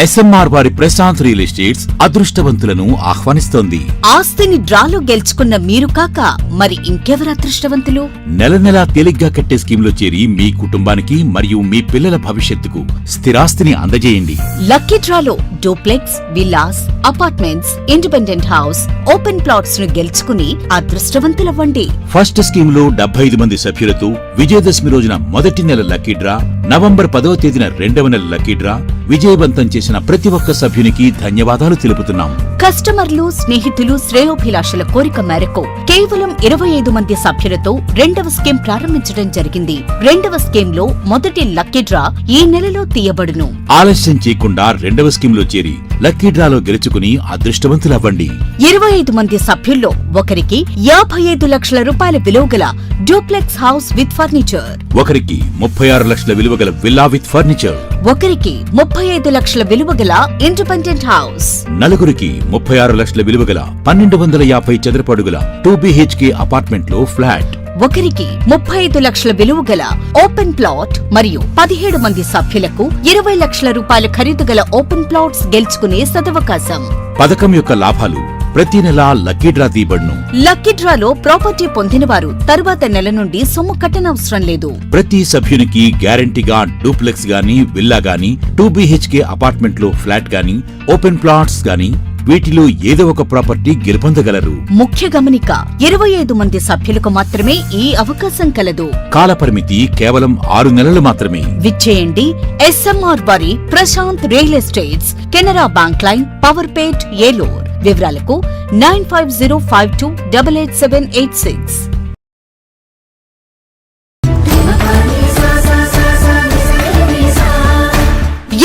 SMR వారి ప్రశాంత్ రియల్ ఎస్టేట్స్ అదృష్టవంతులను ఆహ్వానిస్తోంది. ఆస్తిని డ్రాలో గెలుచుకున్న మీరు కాక మరి ఇంకెవరు అదృష్టవంతులు? నెల నెలా తేలిగ్గా కట్టే స్కీమ్లో చేరి మీ కుటుంబానికి మరియు మీ పిల్లల భవిష్యత్తుకు స్థిరాస్తిని అందజేయండి. లక్కీ డ్రాలో duplex, villas, apartments, independent house, open plots ను గెలుచుకుని అదృష్టవంతులవ్వండి. ఫస్ట్ స్కీమ్ లో 75 మంది సభ్యులతో విజయదశమి రోజున మొదటి నెల లక్కీ డ్రా, నవంబర్ 10వ తేదీన రెండవ నెల లక్కీ డ్రా విజయవంతం చేసిన ప్రతి ఒక్క సభ్యునికి ధన్యవాదాలు తెలుపుతున్నాం. కస్టమర్లు, స్నేహితులు, శ్రేయోభిలాషుల కోరిక మేరకు కేవలం 25 మంది సభ్యులతో రెండవ స్కీమ్ ప్రారంభించడం జరిగింది. రెండవ స్కీమ్ లో మొదటి లక్కీ డ్రా ఈ నెలలో తీయబడును. ఆలస్యం చేయకుండా రెండవ స్కీమ్ లో చేరి లక్కీ డ్రాలో గెలుచుకుని అదృష్టవంతులవ్వండి. 25 మంది సభ్యుల్లో ఒకరికి 55 లక్షల రూపాయల విలువగల డూప్లెక్స్ హౌస్ విత్ ఫర్నిచర్, ఒకరికి 36 లక్షల విలువగల విల్లా విత్ ఫర్నిచర్, ఒకరికి 35 లక్షల విలువగల ఇండిపెండెంట్ హౌస్, నలుగురికి 36 లక్షల విలువగల 1250 చదరపు అడుగుల 2 BHK అపార్ట్మెంట్ లో ఫ్లాట్, ఒకరికి 35 లక్షల విలువగల ఓపెన్ ప్లాట్ మరియు 17 మంది సభ్యులకు 20 లక్షల రూపాయల ఖరీదు గల ఓపెన్ ప్లాట్స్ గెలుచుకునే సదవకాశం. పథకం యొక్క లాభాలు ప్రతి నెలా లక్కీ డ్రా తీయబడును. లక్కీ డ్రాలో ప్రాపర్టీ పొందినవారు తరువాత నెల నుండి సొమ్ము కట్టనవసరం లేదు. ప్రతి సభ్యునికి గ్యారంటీగా డూప్లెక్స్ గాని, విల్లా గాని, 2 BHK అపార్ట్మెంట్ లో ఫ్లాట్ గాని, ఓపెన్ ప్లాట్స్ గాని వీటిలో ఏదో ఒక ప్రాపర్టీ గెలుపొందగలరు. ముఖ్య గమనిక, 25 మంది సభ్యులకు మాత్రమే ఈ అవకాశం కలదు. కాలపరిమితి కేవలం 6 నెలలు మాత్రమే. విచ్చేయండి SMR వారి Prashanth real estates, Canara bank line, Powerpet, Eluru. వివరాలకు 9505288786.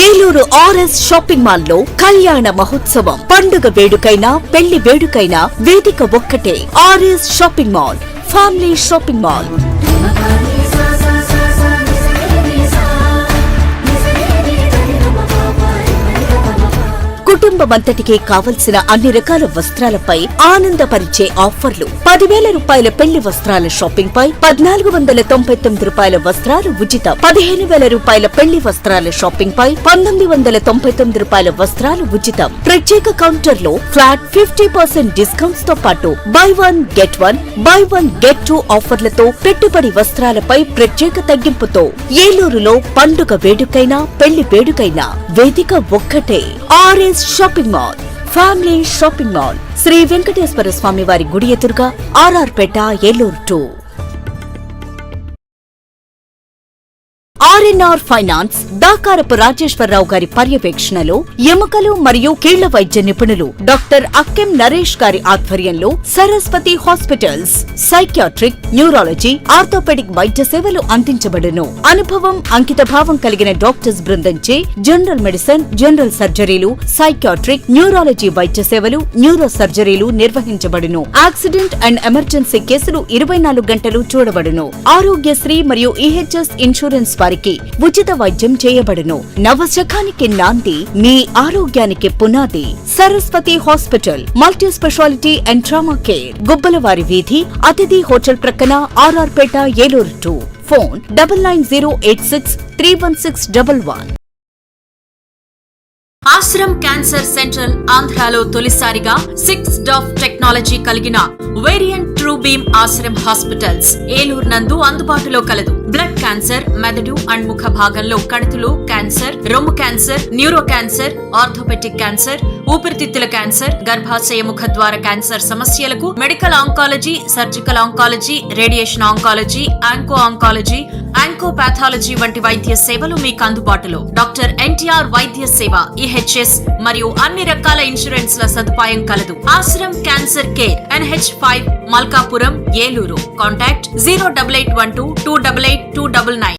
ఏలూరు RS షాపింగ్ మాల్ లో కళ్యాణ మహోత్సవం. పండుగ వేడుకైనా, పెళ్లి వేడుకైనా వేదిక ఒక్కటే. RS shopping mall, family shopping mall. కుటుంబమంతటికి కావలసిన అన్ని రకాల వస్త్రాలపై ఆనందపరిచే ఆఫర్లు. 10,000 రూపాయల పెళ్లి వస్త్రాల షాపింగ్ పై 1,499 రూపాయల వస్త్రాలు ఉచితం. 15,000 రూపాయల పెళ్లి వస్త్రాల షాపింగ్ పై 1,999 రూపాయల వస్త్రాలు ఉచితం. ప్రత్యేక కౌంటర్ లో ఫ్లాట్ 50% డిస్కౌంట్స్ తో పాటు బై 1 గెట్ 1, బై 1 గెట్ 2 ఆఫర్లతో పెట్టుబడి వస్త్రాలపై ప్రత్యేక తగ్గింపుతో ఏలూరులో పండుగ వేడుకైనా, పెళ్లి వేడుకైనా వేదిక ఒక్కటే. RS shopping mall, family shopping mall. Sri Venkateswara Swamy వారి గుడి ఎదురుగా, RR Peta, Eluru 2. RNR finance Dakarapu Rajeswararao గారి పర్యవేక్షణలో ఎముకలు మరియు కీళ్ల వైద్య నిపుణులు డాక్టర్ అక్కెం నరేష్ గారి ఆధ్వర్యంలో Saraswati hospitals psychiatric, neurology, orthopaedic వైద్య సేవలు అందించబడును. అనుభవం, అంకిత భావం కలిగిన డాక్టర్స్ బృందంచే జనరల్ మెడిసిన్, జనరల్ సర్జరీలు, సైకియాట్రిక్, న్యూరాలజీ వైద్య సేవలు, న్యూరో సర్జరీలు నిర్వహించబడును. యాక్సిడెంట్ అండ్ ఎమర్జెన్సీ కేసులు 24 గంటలు చూడబడును. ఆరోగ్యశ్రీ మరియు EHS ఇన్సూరెన్స్ వారికి ఉచిత వైద్యం చేయబడును. నవశకానికి నాంది, మీ ఆరోగ్యానికి పునాది. Saraswathi hospital, multi speciality and trauma care, గుబ్బలవారి వీధి, అతిథి హోటల్ ప్రక్కన, RR Peta, Eluru 2. Phone 9908631611. Ashram cancer central ఆంధ్రాలో తొలిసారిగా 6 DOF టెక్నాలజీ కలిగిన variant true beam Ashram hospitals Eluru నందు అందుబాటులో కలదు. బ్లడ్ క్యాన్సర్, మెదడు అండ్ ముఖ భాగంలో కణుతులు క్యాన్సర్, రొమ్ము cancer, neuro cancer, orthopedic cancer, ఊపిరితిత్తుల క్యాన్సర్, గర్భాశయ ముఖ ద్వార క్యాన్సర్ సమస్యలకు medical oncology, surgical oncology, radiation oncology, onco oncology, oncopathology వంటి వైద్య సేవలు మీకు అందుబాటులో. డాక్టర్ NTR వైద్య సేవ, EHS మరియు అన్ని రకాల ఇన్సూరెన్స్ ల సదుపాయం కలదు. Ashram cancer care, NH5, Malkapuram, Eluru. Contact 08812288299.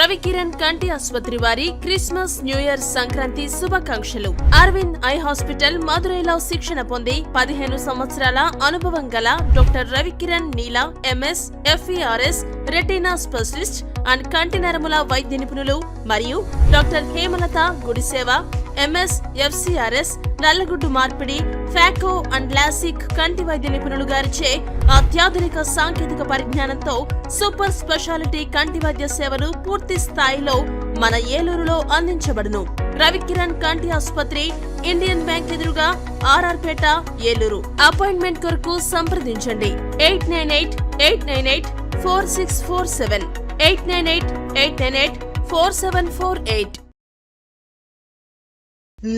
Ravikiran కంటి ఆసుపత్రి వారి క్రిస్మస్, న్యూ ఇయర్, సంక్రాంతి శుభాకాంక్షలు. అరవింద్ ఐ హాస్పిటల్ మదురైలో శిక్షణ పొంది 15 సంవత్సరాల అనుభవం గల doctor Ravikiran Neela MS, FERS, retina specialist and కంటి నరముల వైద్య నిపుణులు మరియు doctor Hemalatha Gudiseva MS, FCRS, నల్లగుడ్డు మార్పిడి, ఫ్యాకో అండ్ లాసిక్ కంటి వైద్య నిపుణులు గారిచే అత్యాధునిక సాంకేతిక పరిజ్ఞానంతో సూపర్ స్పెషాలిటీ కంటి వైద్య సేవలు పూర్తి స్థాయిలో మన ఏలూరులో అందించబడును. రవికిరణ్ కంటి ఆసుపత్రి, ఇండియన్ బ్యాంక్ ఎదురుగా, RR పేట, ఏలూరు. అపాయింట్మెంట్ కొరకు సంప్రదించండి 898-898-4647, 898-898-4748.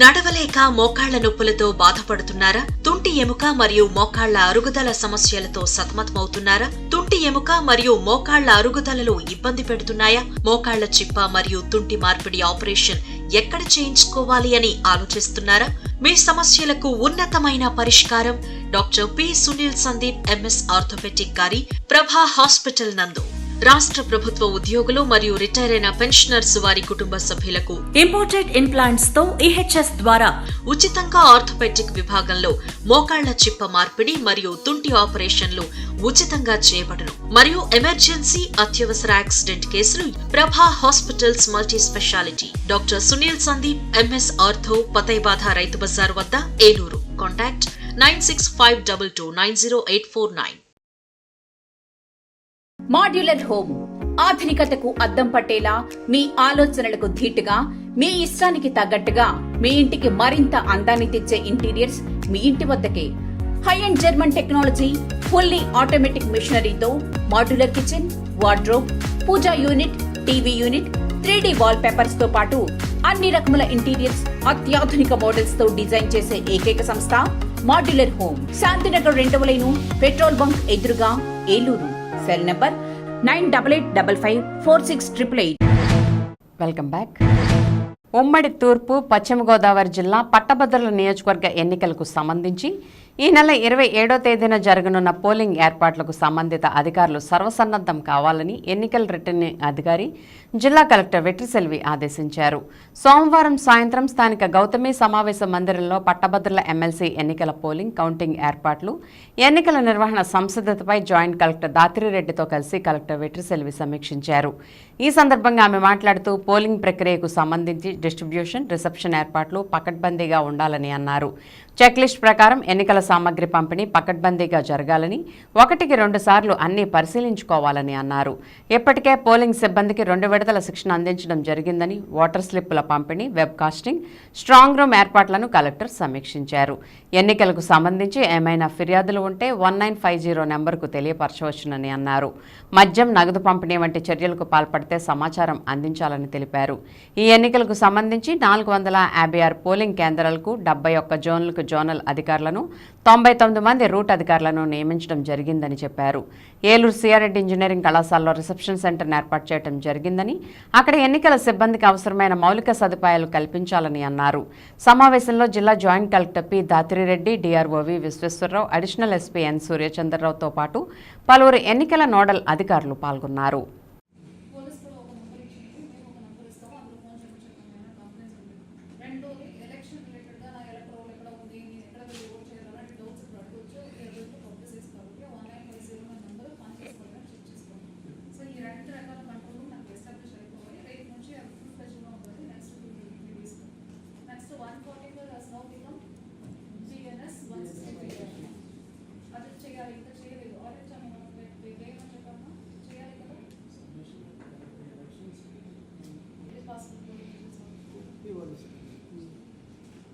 నడవలేక మోకాళ్ల నొప్పులతో బాధపడుతున్నారా? తుంటి ఎముక మరియు మోకాళ్ల అరుగుదల సమస్యలతో సతమతమవుతున్నారా? తుంటి ఎముక మరియు మోకాళ్ల అరుగుదలలో ఇబ్బంది పెడుతున్నాయా? మోకాళ్ల చిప్ప మరియు తుంటి మార్పిడి ఆపరేషన్ ఎక్కడ చేయించుకోవాలి అని ఆలోచిస్తున్నారా? మీ సమస్యలకు ఉన్నతమైన పరిష్కారం doctor P. Sunil Sandeep MS orthopaedic గారి ప్రభా హాస్పిటల్ నందు. రాష్ట్ర ప్రభుత్వ ఉద్యోగులు మరియు రిటైర్ అయిన పెన్షనర్స్ వారి కుటుంబ సభ్యులకు ఇంపోర్టెడ్ ఇంప్లాంట్స్ తో EHS ద్వారా ఉచితంగా ఆర్థోపెడిక్ విభాగంలో మోకాళ్ల చిప్ప మార్పిడి మరియు తుంటి ఆపరేషన్లు ఉచితంగా చేయబడును. మరియు ఎమర్జెన్సీ అత్యవసర యాక్సిడెంట్ కేసులు Prabha hospitals multi speciality doctor Sunil Sandeep MS ortho, పతైబాధ రైతు బజార్ వద్ద, ఏలూరు. కాంటాక్ట్ 9652290849. మాడ్యులర్ హోమ్ ఆధునికతకు అద్దం పట్టేలా, మీ ఆలోచనలకు ధీటుగా, మీ ఇష్టానికి తగ్గట్టుగా మీ ఇంటికి మరింత అందాన్ని తెచ్చే ఇంటీరియర్స్ మీ ఇంటి వద్దకే. High and German technology, fully automatic మిషనరీతో modular kitchen, wardrobe, puja unit, TV unit, 3D wall papers తో పాటు అన్ని రకముల ఇంటీరియర్స్ అత్యాధునిక మోడల్స్ తో డిజైన్ చేసే ఏకైక సంస్థ మాడ్యులర్ హోమ్. శాంతినగర్ 2వ లైను, పెట్రోల్ బంక్ ఎదురుగా, Eluru. Cell number 9855546888. Welcome back. ఉమ్మడి తూర్పు, పశ్చిమ గోదావరి జిల్లా పట్టభద్రుల నియోజకవర్గ ఎన్నికలకు సంబంధించి ఈ నెల 27వ తేదీన జరగనున్న పోలింగ్ ఏర్పాట్లకు సంబంధిత అధికారులు సర్వసన్నద్ధం కావాలని ఎన్నికల రిటర్నింగ్ అధికారి జిల్లా కలెక్టర్ వెట్రిసెల్వి ఆదేశించారు. సోమవారం సాయంత్రం స్థానిక గౌతమి సమావేశ మందిరంలో పట్టభద్రుల ఎమ్మెల్సీ ఎన్నికల పోలింగ్, కౌంటింగ్ ఏర్పాట్లు, ఎన్నికల నిర్వహణ సంసిద్ధతపై జాయింట్ కలెక్టర్ దాత్రిరెడ్డితో కలిసి కలెక్టర్ వెట్రిసెల్వి సమీక్షించారు. ఈ సందర్భంగా ఆమె మాట్లాడుతూ పోలింగ్ ప్రక్రియకు సంబంధించి డిస్ట్రిబ్యూషన్, రిసెప్షన్ ఏర్పాట్లు పకడ్బందీగా ఉండాలని అన్నారు. చెక్లిస్ట్ ప్రకారం ఎన్నికల సామగ్రి పంపిణీ పకడ్బందీగా జరగాలని, 1కి 2 సార్లు అన్ని పరిశీలించుకోవాలని అన్నారు. ఇప్పటికే పోలింగ్ సిబ్బందికి 2 విడతల శిక్షణ అందించడం జరిగిందని, ఓటర్ స్లిప్పుల పంపిణీ, వెబ్ కాస్టింగ్, స్ట్రాంగ్ రూమ్ ఏర్పాట్లను కలెక్టర్ సమీక్షించారు. ఎన్నికలకు సంబంధించి ఏమైనా ఫిర్యాదులు ఉంటే 1950 నెంబర్కు తెలియపరచవచ్చునని అన్నారు. మద్యం, నగదు పంపిణీ వంటి చర్యలకు పాల్పడితే సమాచారం అందించాలని తెలిపారు. ఈ ఎన్నికలకు సంబంధించి 456 పోలింగ్ కేంద్రాలకు, 71 జోన్లకు జోనల్ అధికారులను, 99 మంది రూట్ అధికారులను నియమించడం జరిగిందని చెప్పారు. ఏలూరు సిఆర్రెడ్డి ఇంజనీరింగ్ కళాశాలలో రిసెప్షన్ సెంటర్ను ఏర్పాటు చేయడం జరిగిందని, అక్కడ ఎన్నికల సిబ్బందికి అవసరమైన మౌలిక సదుపాయాలు కల్పించాలని అన్నారు. సమావేశంలో జిల్లా joint collector P. Dhatrireddy, DRO V Visweswararao, additional SP N. సూర్యచంద్రరావుతో పాటు పలువురు ఎన్నికల నోడల్ అధికారులు పాల్గొన్నారు.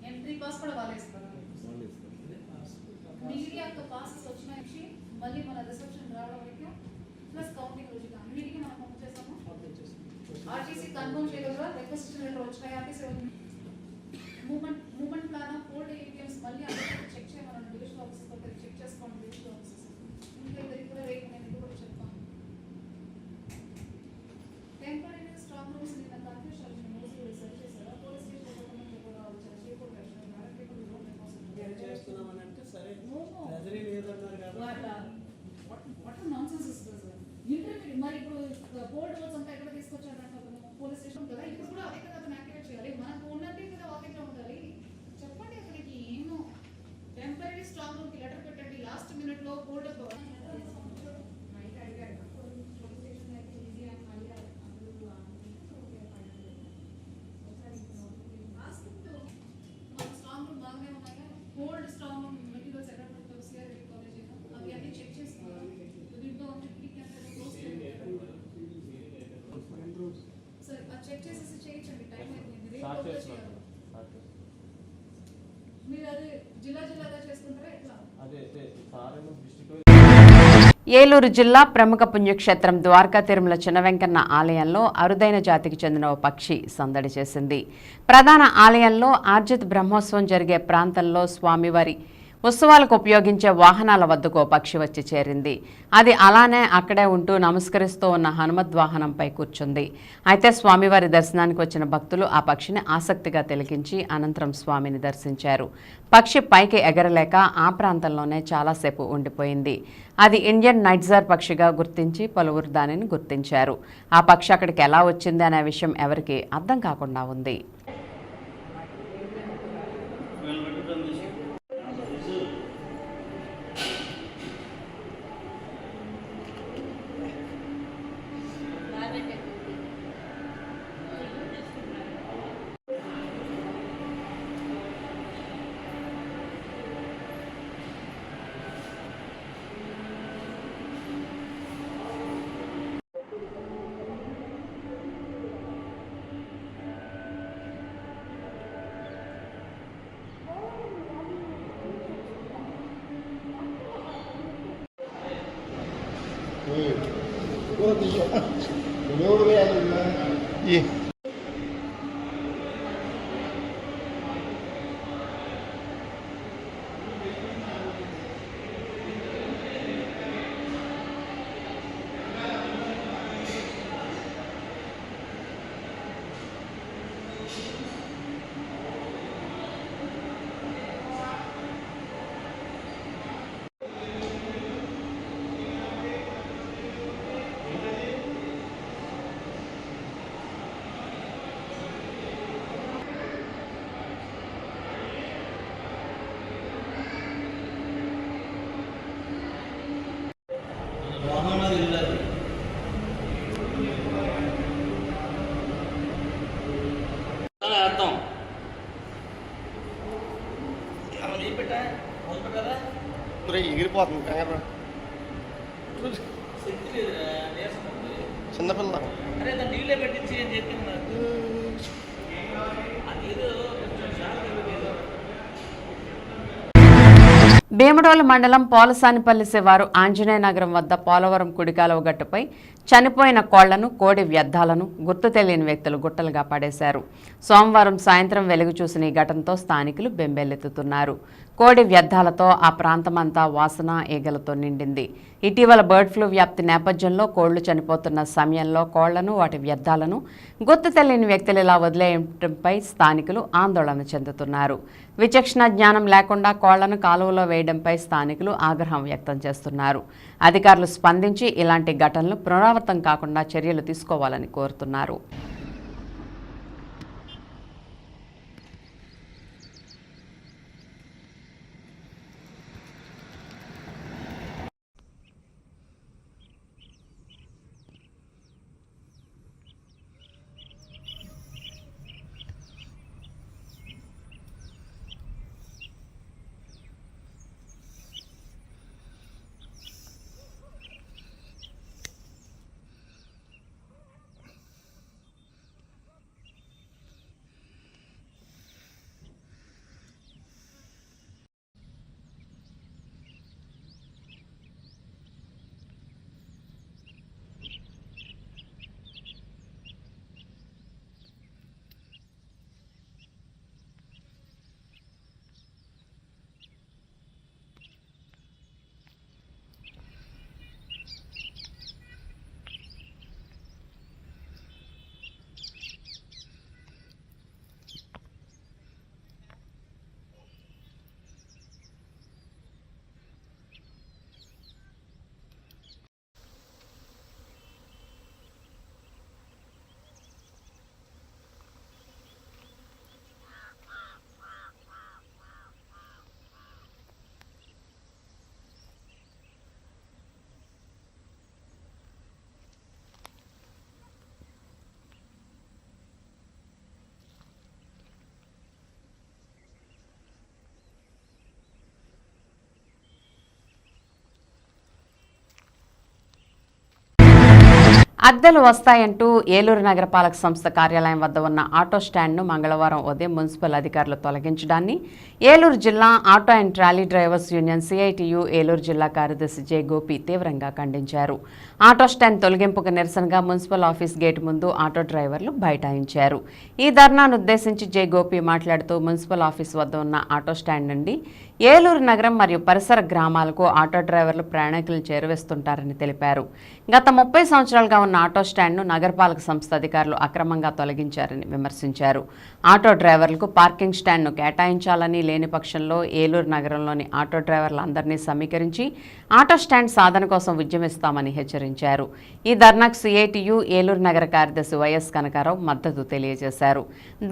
ఎంట్రీ పాస్ కూడా వాళ్ళే ఇస్తారు. మీడియా పాసెస్ వచ్చినాయి, మళ్ళీ మన రిసెప్షన్ రావడం వరకు ప్లస్ కౌంటింగ్ రోజుగా అన్నిటికీ మనం పంపించేసాము. ఆర్టీసీ కన్ఫర్మ్ చేయగలరా? రిక్వెస్ట్ లెటర్ వచ్చినాయి. RTC movement plan of old ATMs మళ్ళీ అందరికీ చెక్ చేయమని డివిజనల్ ఆఫీసర్తో చెక్ చేసుకోండి. డివిజనల్ ఆఫీసర్స్ ఇంకా ఇద్దరికి కూడా రేపు నేను కూడా చెప్తాను. టెంపరీ స్ట్రాంగ్ రూమ్స్ నిన్న కన్ఫ్యూషన్ సరి చేశారా? పోలీస్ స్టేషన్ కూడా వచ్చారు. శ్రీపూర్ చేస్తున్నామనంటే సరే ట్రెజరీ లేదన్నారు కదా. What nonsense is this? Interview మరి ఇప్పుడు బోర్డు రోజు అంతా ఎక్కడ తీసుకొచ్చారంట పోలీస్ స్టేషన్ కదా. ఇప్పుడు కూడా అదే కదా అతను యాక్టివేట్ చేయాలి. మనకు ఉన్నట్టే కదా వాకింగ్లో ఉండాలి. చెప్పండి అతనికి ఏమో టెంపరీ స్ట్రాంగ్ రూమ్కి లెటర్ పెట్టండి. లాస్ట్ మినిట్లో బోర్డు ఎక్కడ స్ట్రాంగ్ మెటీరియల్స్ ఎక్కడ దొరుకుతాయి సిఆర్ఐ కాలేజ్ అవి అన్ని చెక్ చేసుకోవాలి. దీంట్లో క్లోజ్ సార్ అది చెక్ చేసేసి చేయించండి. టైం అయిపోయింది. రేపు చేయాలి. మీరు అదే జిల్లాగా చేసుకుంటారా ఎట్లా? ఏలూరు జిల్లా ప్రముఖ పుణ్యక్షేత్రం ద్వారకా తిరుమల చిన్న వెంకన్న ఆలయంలో అరుదైన జాతికి చెందిన ఓ పక్షి సందడి చేసింది. ప్రధాన ఆలయంలో ఆర్జిత్ బ్రహ్మోత్సవం జరిగే ప్రాంతంలో స్వామివారి ఉత్సవాలకు ఉపయోగించే వాహనాల వద్దకు ఓ పక్షి వచ్చి చేరింది. అది అలానే అక్కడే ఉంటూ నమస్కరిస్తూ ఉన్న హనుమద్వాహనంపై కూర్చుంది. అయితే స్వామివారి దర్శనానికి వచ్చిన భక్తులు ఆ పక్షిని ఆసక్తిగా తిలకించి అనంతరం స్వామిని దర్శించారు. పక్షి పైకి ఎగరలేక ఆ ప్రాంతంలోనే చాలాసేపు ఉండిపోయింది. అది ఇండియన్ నైట్జర్ పక్షిగా గుర్తించి పలువురు దానిని గుర్తించారు. ఆ పక్షి అక్కడికి ఎలా వచ్చింది అనే విషయం ఎవరికీ అర్థం కాకుండా ఉంది. ఎగిరిపోతుంది చిన్నపిల్ల భీమడోలు మండలం పోలసానిపల్లి శివారు ఆంజనేయ నగరం వద్ద పోలవరం కుడికాలువ గట్టుపై చనిపోయిన కోళ్లను కోడి వ్యర్థాలను గుర్తు తెలియని వ్యక్తులు గుట్టలుగా పడేశారు. సోమవారం సాయంత్రం వెలుగు చూసిన ఈ ఘటనతో స్థానికులు బెంబేలెత్తుతున్నారు. కోడి వ్యర్థాలతో ఆ ప్రాంతమంతా వాసన ఈగలతో నిండింది. ఇటీవల బర్డ్ ఫ్లూ వ్యాప్తి నేపథ్యంలో కోళ్లు చనిపోతున్న సమయంలో కోళ్లను వాటి వ్యర్థాలను గుర్తు తెలియని వ్యక్తులు ఇలా వదిలేయడంపై స్థానికులు ఆందోళన చెందుతున్నారు. విచక్షణ జ్ఞానం లేకుండా కోళ్లను కాలువలో వేయడంపై స్థానికులు ఆగ్రహం వ్యక్తం చేస్తున్నారు. అధికారులు స్పందించి ఇలాంటి ఘటనలు పునరావృతం కాకుండా చర్యలు తీసుకోవాలని కోరుతున్నారు. అద్దెలు వస్తాయంటూ ఏలూరు నగరపాలక సంస్థ కార్యాలయం వద్ద ఉన్న ఆటో స్టాండ్ను మంగళవారం ఉదయం మున్సిపల్ అధికారులు తొలగించడాన్ని ఏలూరు జిల్లా auto and trolley drivers union CITU Eluru జిల్లా కార్యదర్శి జె గోపి తీవ్రంగా ఖండించారు. ఆటో స్టాండ్ తొలగింపుకు నిరసనగా మున్సిపల్ ఆఫీస్ గేటు ముందు ఆటో డ్రైవర్లు బైఠాయించారు. ఈ ధర్నాను ఉద్దేశించి జె గోపి మాట్లాడుతూ మున్సిపల్ ఆఫీస్ వద్ద ఉన్న ఆటో స్టాండ్ నుండి ఏలూరు నగరం మరియు పరిసర గ్రామాలకు ఆటో డ్రైవర్లు ప్రయాణికులను చేరువేస్తుంటారని తెలిపారు. గత 30 సంవత్సరాలుగా ఉన్న ఆటో స్టాండ్ను నగరపాలక సంస్థ అధికారులు అక్రమంగా తొలగించారని విమర్శించారు. ఆటో డ్రైవర్లకు పార్కింగ్ స్టాండ్ను కేటాయించాలని, లేని పక్షంలో ఏలూరు నగరంలోని ఆటో డ్రైవర్లందరినీ సమీకరించి ఆటో స్టాండ్ సాధన కోసం ఉద్యమిస్తామని హెచ్చరించారు. ఈ ధర్నాకు సిఐటియు ఏలూరు నగర కార్యదర్శి వైఎస్ కనకారావు మద్దతు తెలియజేశారు.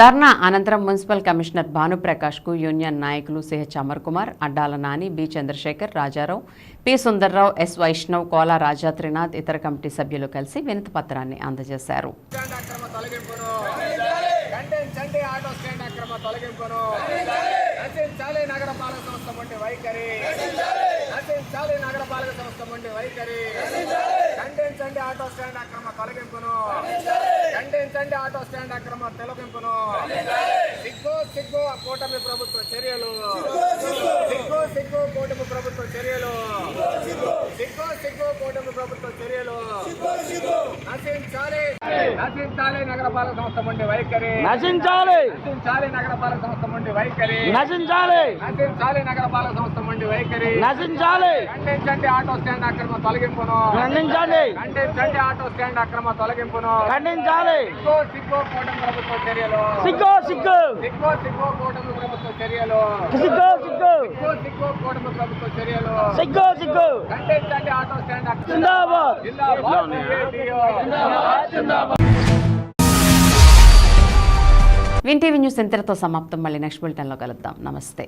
ధర్నా అనంతరం మున్సిపల్ కమిషనర్ భానుప్రకాష్కు యూనియన్ నాయకులు CH Amar Kumar, Addala Nani, B Chandrasekhar, Rajarao, P Sundarrao, S Vaishnav, Kola Raja Trinath ఇతర కమిటీ సభ్యులు కలిసి వినతి పత్రాన్ని అందజేశారు. కూటమి ప్రభుత్వ చర్యలు, కూటమి ప్రభుత్వ చర్యలు, కూటమి ప్రభుత్వ చర్యలు, నశించాలి నగరపాలక సంస్థ నుండి వైఖరి, నశించాలి నగరపాలక సంస్థ నుండి వైఖరి, నశించాలి నగరపాలక సంస్థ నుండి వైఖరి, ఖండించండి ఆటో స్టాండ్ అక్రమ తొలగింపును, ఖండించండి ఆటో స్టాండ్ అక్రమ తొలగింపును, ఖండించాలి కూటమి ప్రభుత్వ చర్యలు, కూటమి ప్రభుత్వ చర్యలు, కూటమి ప్రభుత్వ చర్యలు, ఖండించండి ఆటో స్టాండ్ జిందాబాద్. విన్ టీవీ న్యూస్ ఇంతటితో సమాప్తం. మళ్ళీ నెక్స్ట్ బులెటిన్లో కలుద్దాం. నమస్తే.